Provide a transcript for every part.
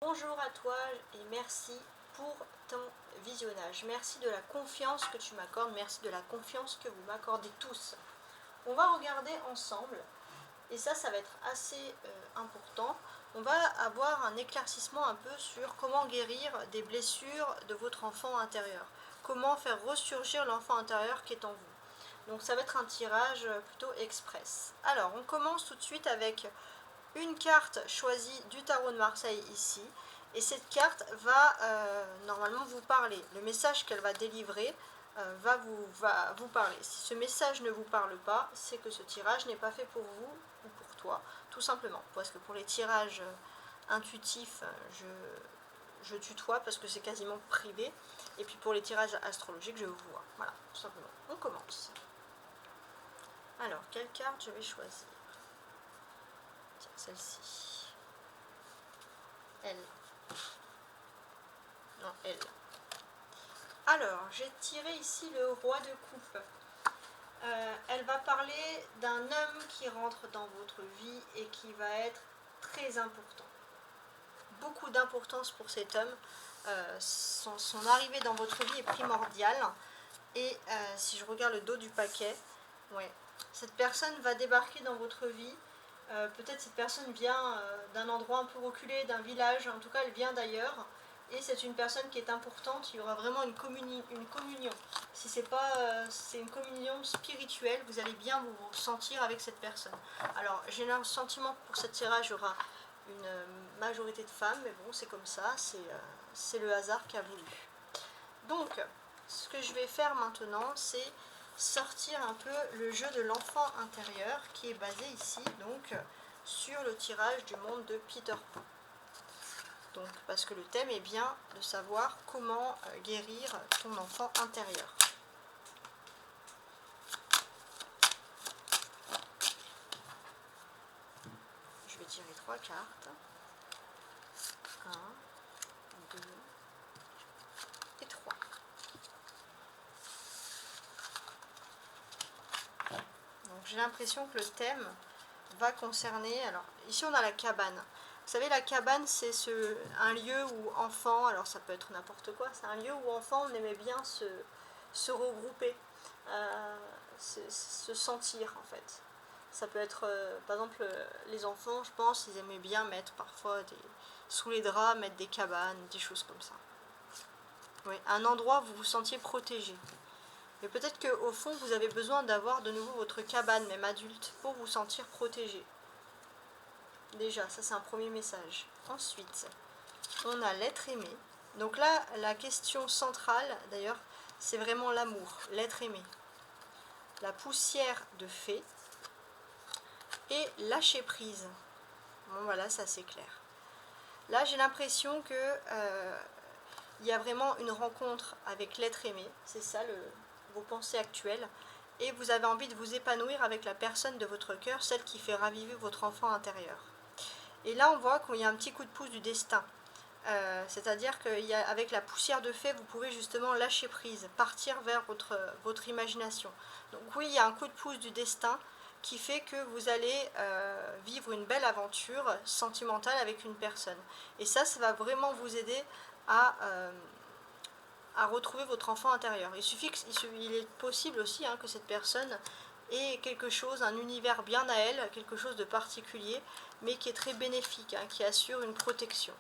Bonjour à toi et merci pour ton visionnage. Merci de la confiance que tu m'accordes, merci de la confiance que vous m'accordez tous. On va regarder ensemble, et ça va être assez important. On va avoir un éclaircissement un peu sur comment guérir des blessures de votre enfant intérieur. Comment faire ressurgir l'enfant intérieur qui est en vous. Donc ça va être un tirage plutôt express. Alors on commence tout de suite avec une carte choisie du tarot de Marseille ici, et cette carte va normalement vous parler. Le message qu'elle va délivrer va vous parler. Si ce message ne vous parle pas, c'est que ce tirage n'est pas fait pour vous ou pour toi, tout simplement. Parce que pour les tirages intuitifs, je tutoie parce que c'est quasiment privé, et puis pour les tirages astrologiques, je vous vois. Voilà, tout simplement. On commence. Alors, quelle carte je vais choisir? Tiens, celle-ci. Elle. Non, elle. Alors, j'ai tiré ici le roi de coupe. Elle va parler d'un homme qui rentre dans votre vie et qui va être très important. Beaucoup d'importance pour cet homme. Son arrivée dans votre vie est primordiale. Et si je regarde le dos du paquet, ouais, cette personne va débarquer dans votre vie. Peut-être cette personne vient d'un endroit un peu reculé, d'un village, en tout cas elle vient d'ailleurs, et c'est une personne qui est importante. Il y aura vraiment une communion. Si c'est pas, c'est une communion spirituelle, vous allez bien vous sentir avec cette personne. Alors j'ai un sentiment que pour cette tirage il y aura une majorité de femmes, mais bon c'est comme ça, c'est le hasard qui a voulu. Donc ce que je vais faire maintenant, c'est sortir un peu le jeu de l'enfant intérieur qui est basé ici donc sur le tirage du monde de Peter Pan. Donc parce que le thème est bien de savoir comment guérir ton enfant intérieur. Je vais tirer 3 cartes. 1, 2 et 3. Donc j'ai l'impression que le thème va concerner, alors ici on a la cabane. Vous savez, la cabane c'est un lieu où enfants, alors ça peut être n'importe quoi, c'est un lieu où enfants on aimait bien se regrouper, se sentir en fait. Ça peut être, par exemple, les enfants, je pense, ils aimaient bien mettre parfois sous les draps, mettre des cabanes, des choses comme ça. Oui, un endroit où vous vous sentiez protégé. Mais peut-être qu'au fond, vous avez besoin d'avoir de nouveau votre cabane, même adulte, pour vous sentir protégé. Déjà, ça c'est un premier message. Ensuite, on a l'être aimé. Donc là, la question centrale, d'ailleurs, c'est vraiment l'amour, l'être aimé. La poussière de fée et lâcher prise. Bon voilà, ça c'est clair. Là, j'ai l'impression que il y a vraiment une rencontre avec l'être aimé. C'est ça vos pensées actuelles. Et vous avez envie de vous épanouir avec la personne de votre cœur, celle qui fait raviver votre enfant intérieur. Et là, on voit qu'il y a un petit coup de pouce du destin. C'est-à-dire qu'avec la poussière de fée, vous pouvez justement lâcher prise, partir vers votre imagination. Donc oui, il y a un coup de pouce du destin qui fait que vous allez vivre une belle aventure sentimentale avec une personne. Et ça va vraiment vous aider à retrouver votre enfant intérieur. Il est possible aussi que cette personne ait quelque chose, un univers bien à elle, quelque chose de particulier, mais qui est très bénéfique, qui assure une protection.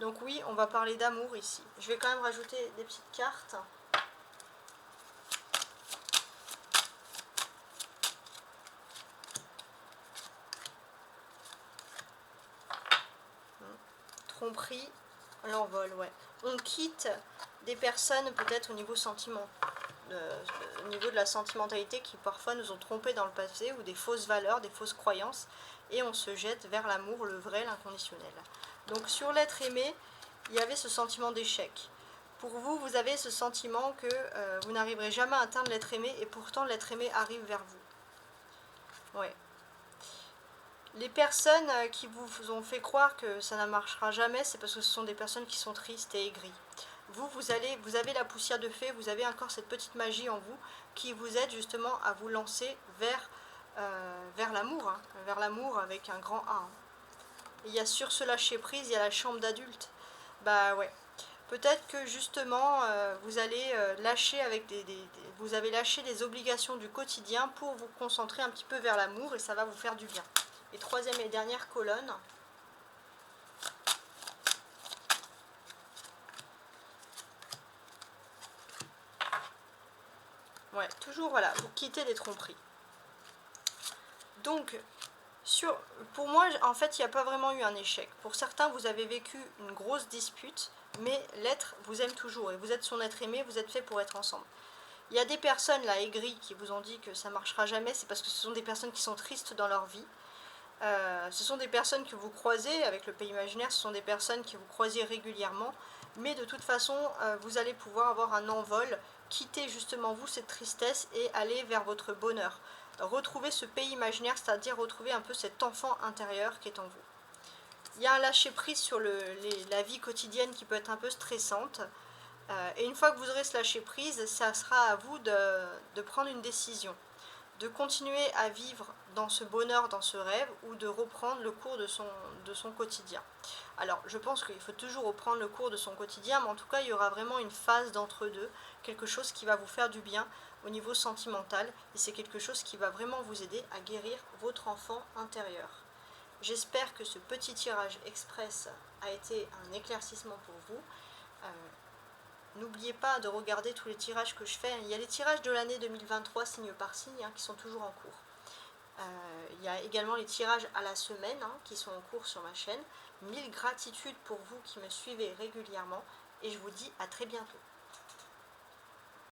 Donc oui, on va parler d'amour ici. Je vais quand même rajouter des petites cartes. Tromperie, l'envol, ouais. On quitte des personnes peut-être au niveau sentiment, au niveau de la sentimentalité qui parfois nous ont trompés dans le passé, ou des fausses valeurs, des fausses croyances, et on se jette vers l'amour, le vrai, l'inconditionnel. Donc sur l'être aimé, il y avait ce sentiment d'échec. Pour vous, vous avez ce sentiment que vous n'arriverez jamais à atteindre l'être aimé, et pourtant l'être aimé arrive vers vous. Ouais. Les personnes qui vous ont fait croire que ça ne marchera jamais, c'est parce que ce sont des personnes qui sont tristes et aigries. Vous avez la poussière de fée, vous avez encore cette petite magie en vous qui vous aide justement à vous lancer vers l'amour, vers l'amour avec un grand A. Il y a sur ce lâcher prise, il y a la chambre d'adulte. Bah ouais. Peut-être que justement, vous allez lâcher avec vous avez lâché les obligations du quotidien pour vous concentrer un petit peu vers l'amour et ça va vous faire du bien. Et troisième et dernière colonne. Ouais, toujours voilà, vous quittez les tromperies. Donc, pour moi, en fait, il n'y a pas vraiment eu un échec. Pour certains, vous avez vécu une grosse dispute, mais l'être vous aime toujours et vous êtes son être aimé, vous êtes fait pour être ensemble. Il y a des personnes là aigries qui vous ont dit que ça ne marchera jamais, c'est parce que ce sont des personnes qui sont tristes dans leur vie. Ce sont des personnes que vous croisez avec le pays imaginaire, ce sont des personnes que vous croisez régulièrement, mais de toute façon, vous allez pouvoir avoir un envol, quitter justement vous cette tristesse et aller vers votre bonheur. Retrouver ce pays imaginaire, c'est-à-dire retrouver un peu cet enfant intérieur qui est en vous. Il y a un lâcher-prise sur la vie quotidienne qui peut être un peu stressante. Et une fois que vous aurez ce lâcher-prise, ça sera à vous de prendre une décision. De continuer à vivre dans ce bonheur, dans ce rêve, ou de reprendre le cours de son quotidien. Alors, je pense qu'il faut toujours reprendre le cours de son quotidien, mais en tout cas, il y aura vraiment une phase d'entre-deux, quelque chose qui va vous faire du bien au niveau sentimental, et c'est quelque chose qui va vraiment vous aider à guérir votre enfant intérieur. J'espère que ce petit tirage express a été un éclaircissement pour vous. N'oubliez pas de regarder tous les tirages que je fais. Il y a les tirages de l'année 2023 signe par signe qui sont toujours en cours. Il y a également les tirages à la semaine qui sont en cours sur ma chaîne. Mille gratitudes pour vous qui me suivez régulièrement et je vous dis à très bientôt.